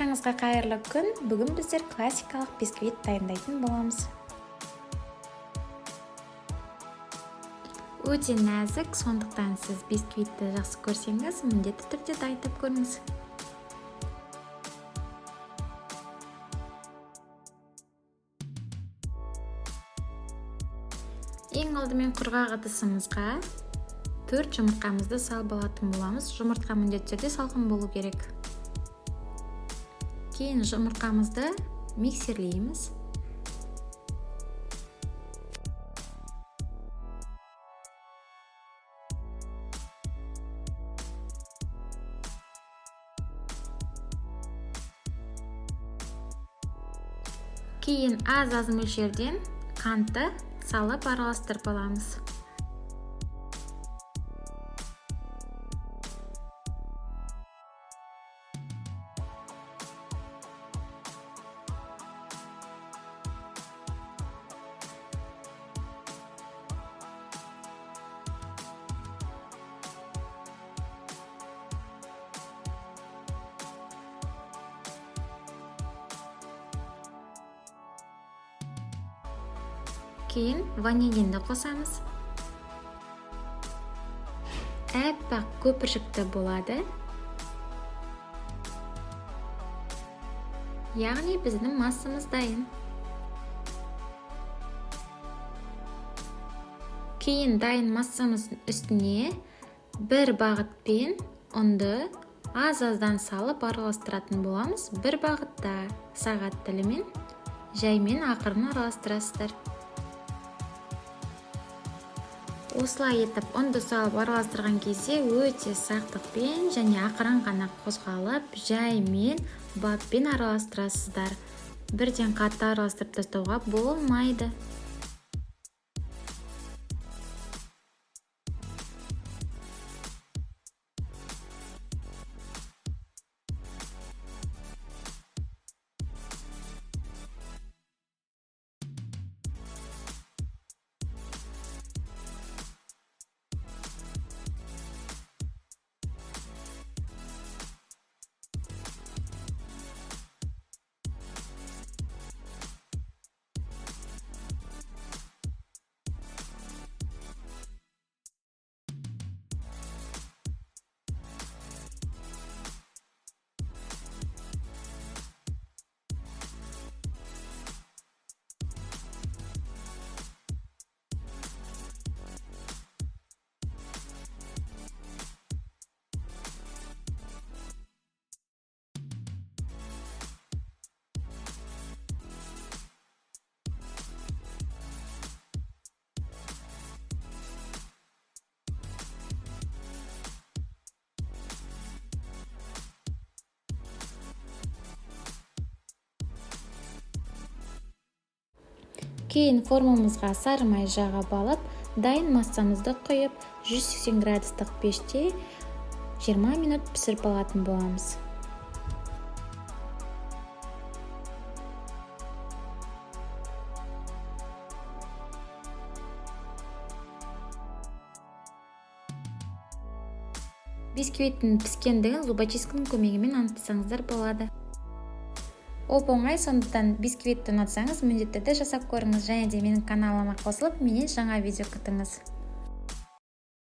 Баршаңызға қайырлы күн. Бүгін біздер классикалық бисквит дайындайтын боламыз. Өте нәзік, сондықтан сіз бисквитті жақсы көрсеңіз, міндетті түрде дайындап көріңіз. Ең алдымен құрғақ ыдысымызға 4 жұмыртқамызды салып алатын боламыз. Жұмыртқа міндетті түрде салқын болу керек. Кейін жұмыртқамызды миксерлейміз. Кейін аз мөлшерден қантты салып араластырып аламыз. Кейін ванилинді қосамыз. Әппақ көпіршікті болады. Яғни біздің массамыз дайын. Кейін дайын массамыздың үстіне бір бағытпен ұнды аз-аздан салып араластыратын боламыз. Бір бағытта сағат тілімен жаймен ақырын араластырасыздар. Осылай етіп ұнды салып араластырған кезде өте сақтықпен және ақырын ғана қозғалып, жаймен, баппен араластырасыздар. Бірден қатты араластырып тастауға болмайды. Кейін формамызға сары май жағып алып, дайын массамызды құйып, 180 градустық пеште 20 минут пісіріп алатын боламыз. Бисквиттің піскендігін зубочистканың көмегімен анықтасаңыздар болады. Оп-оңай, сондықтан бисквитті ұнатсаңыз, міндетті түрде жасап көріңіз, және де менің каналыма қосылып, менен жаңа видео күтіңіз.